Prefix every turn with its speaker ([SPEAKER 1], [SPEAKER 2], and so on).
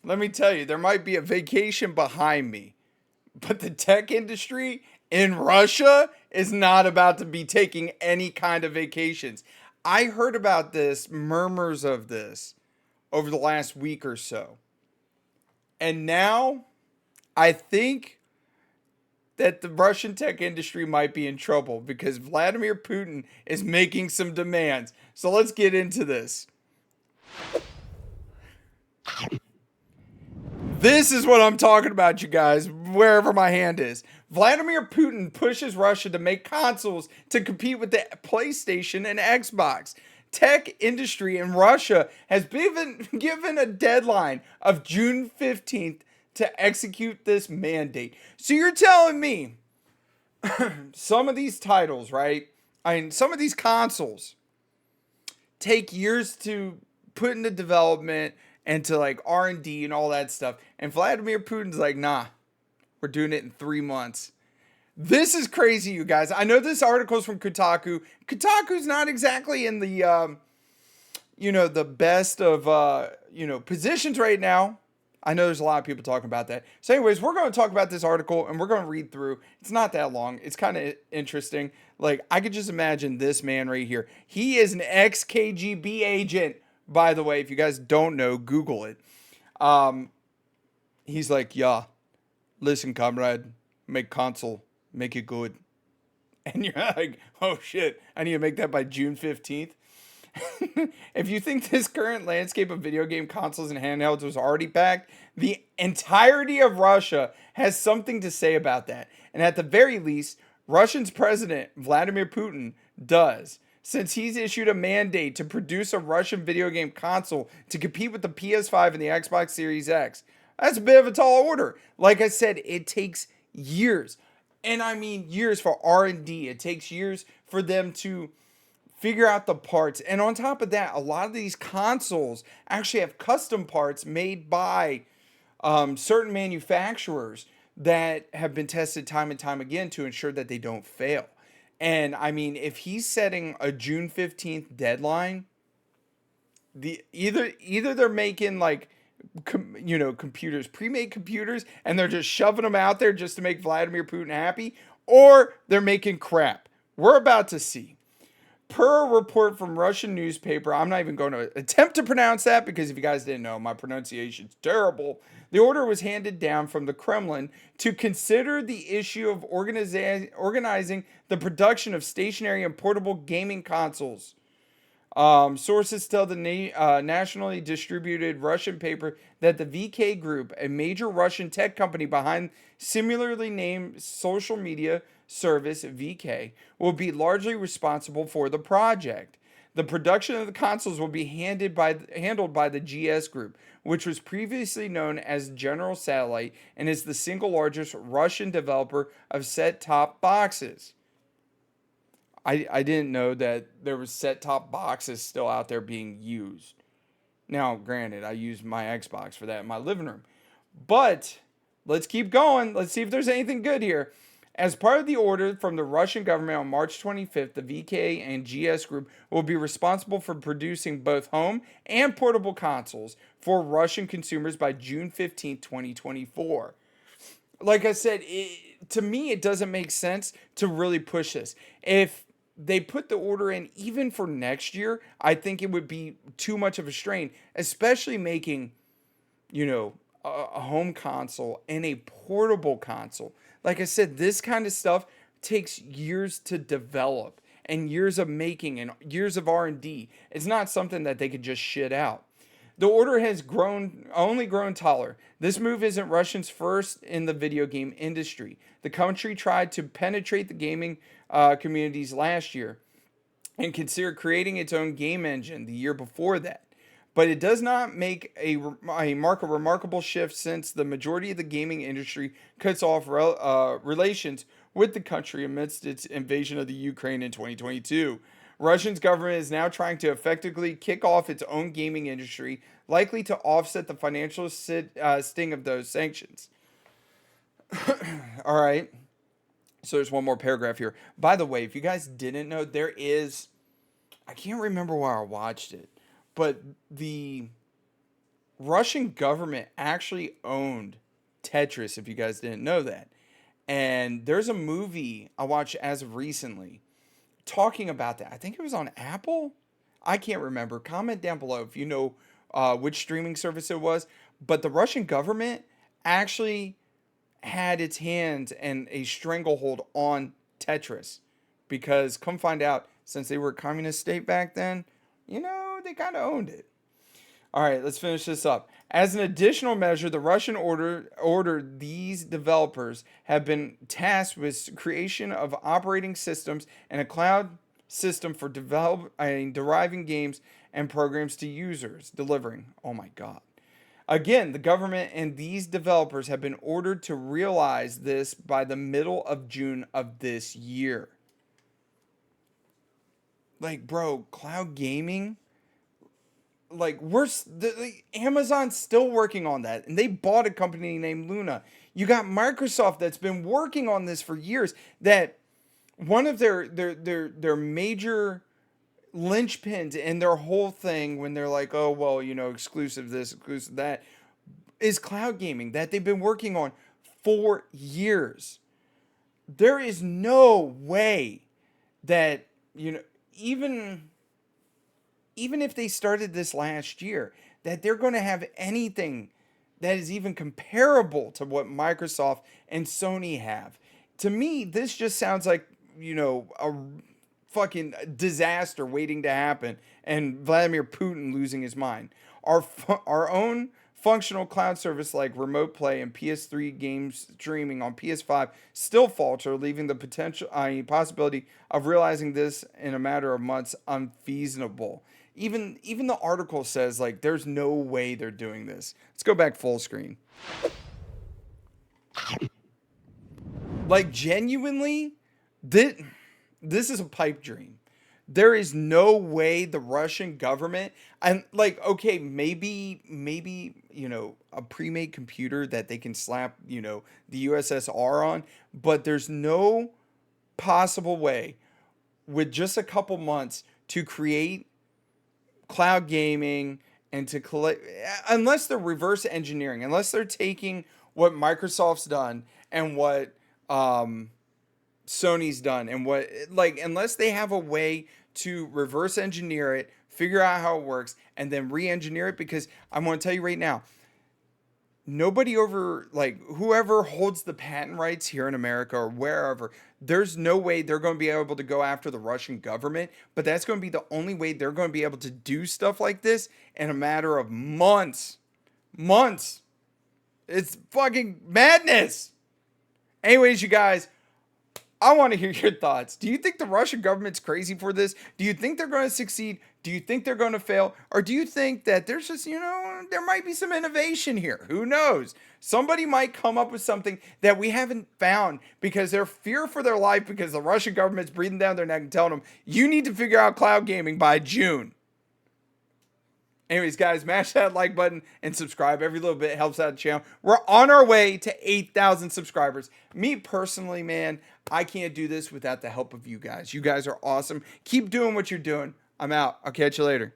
[SPEAKER 1] let me tell you, there might be a vacation behind me, but the tech industry in Russia is not about to be taking any kind of vacations. I heard about this, murmurs of this, over the last week or so. And now I think that the Russian tech industry might be in trouble because Vladimir Putin is making some demands. So let's get into this. This is what I'm talking about, you guys, wherever my hand is. Vladimir Putin pushes Russia to make consoles to compete with the PlayStation and Xbox. Tech industry in Russia has been given a deadline of June 15th to execute this mandate. So you're telling me some of these titles, right? I mean, some of these consoles take years to put into development and to like R&D and all that stuff. And Vladimir Putin's like, nah, we're doing it in 3 months. This is crazy, you guys. I know this article is from Kotaku. Kotaku's not exactly in the, the best of, positions right now. I know there's a lot of people talking about that. So, anyways, we're going to talk about this article and we're going to read through. It's not that long. It's kind of interesting. Like, I could just imagine this man right here. He is an ex KGB agent, by the way. If you guys don't know, Google it. Um, he's like, yeah, listen, comrade, make console, make it good. And you're like, oh shit, I need to make that by June 15th. If you think this current landscape of video game consoles and handhelds was already packed, the entirety of Russia has something to say about that. And at the very least, Russia's president, Vladimir Putin, does, since he's issued a mandate to produce a Russian video game console to compete with the PS5 and the Xbox Series X. That's a bit of a tall order. Like I said, it takes years. And I mean years for R&D. It takes years for them to figure out the parts. And on top of that, a lot of these consoles actually have custom parts made by certain manufacturers that have been tested time and time again to ensure that they don't fail. And I mean, if he's setting a June 15th deadline, either they're making like computers, pre-made computers, and they're just shoving them out there just to make Vladimir Putin happy, or they're making crap. We're about to see. Per a report from Russian newspaper, I'm not even going to attempt to pronounce that because if you guys didn't know, my pronunciation's terrible. The order was handed down from the Kremlin to consider the issue of organizing the production of stationary and portable gaming consoles. Sources tell the nationally distributed Russian paper that the VK Group, a major Russian tech company behind similarly named social media service VK, will be largely responsible for the project. The production of the consoles will be handled by the GS Group, which was previously known as General Satellite and is the single largest Russian developer of set-top boxes. I didn't know that there was set-top boxes still out there being used. Now, granted, I use my Xbox for that in my living room. But let's keep going. Let's see if there's anything good here. As part of the order from the Russian government on March 25th, the VK and GS Group will be responsible for producing both home and portable consoles for Russian consumers by June 15th, 2024. Like I said, to me, it doesn't make sense to really push this. If they put the order in even for next year, I think it would be too much of a strain, especially making, a home console and a portable console. Like I said, this kind of stuff takes years to develop and years of making and years of R&D. It's not something that they could just shit out. The order has only grown taller. This move isn't Russia's first in the video game industry. The country tried to penetrate the gaming communities last year and considered creating its own game engine the year before that. But it does not mark a remarkable shift since the majority of the gaming industry cuts off relations with the country amidst its invasion of the Ukraine in 2022. Russia's government is now trying to effectively kick off its own gaming industry, likely to offset the financial sting of those sanctions. All right. So there's one more paragraph here. By the way, if you guys didn't know, I can't remember where I watched it, but the Russian government actually owned Tetris, if you guys didn't know that. And there's a movie I watched as of recently talking about that. I think it was on Apple. I can't remember. Comment down below if you know which streaming service it was. But the Russian government actually had its hands and a stranglehold on Tetris because come find out, since they were a communist state back then, they kind of owned it. All right, let's finish this up. As an additional measure, the Russian ordered these developers have been tasked with creation of operating systems and a cloud system for deriving games and programs to users, delivering. Oh my God. Again, the government and these developers have been ordered to realize this by the middle of June of this year. Like, bro, cloud gaming, like Amazon's still working on that, and they bought a company named Luna. You got Microsoft that's been working on this for years. That one of their major linchpins in their whole thing when they're like, oh well, exclusive this, exclusive that, is cloud gaming that they've been working on for years. There is no way that even if they started this last year, that they're going to have anything that is even comparable to what Microsoft and Sony have. To me, this just sounds like, a fucking disaster waiting to happen and Vladimir Putin losing his mind. Our own functional cloud service like Remote Play and PS3 games streaming on PS5 still falter, leaving the possibility of realizing this in a matter of months unfeasible. Even the article says like there's no way they're doing this. Let's go back full screen. Like genuinely, this is a pipe dream. There is no way the Russian government, and like, okay, maybe a pre-made computer that they can slap the USSR on, but there's no possible way with just a couple months to create cloud gaming and to collect, unless they're reverse engineering, unless they're taking what Microsoft's done and what Sony's done and what, like, unless they have a way to reverse engineer it, figure out how it works, and then re-engineer it. Because I'm going to tell you right now, nobody over, like, whoever holds the patent rights here in America or wherever, there's no way they're going to be able to go after the Russian government. But that's going to be the only way they're going to be able to do stuff like this in a matter of months. Months. It's fucking madness. Anyways, you guys, I want to hear your thoughts. Do you think the Russian government's crazy for this? Do you think they're going to succeed? Do you think they're going to fail? Or do you think that there's just, there might be some innovation here? Who knows? Somebody might come up with something that we haven't found because they're fear for their life because the Russian government's breathing down their neck and telling them, you need to figure out cloud gaming by June. Anyways, guys, smash that like button and subscribe. Every little bit helps out the channel. We're on our way to 8,000 subscribers. Me personally, man, I can't do this without the help of you guys. You guys are awesome. Keep doing what you're doing. I'm out. I'll catch you later.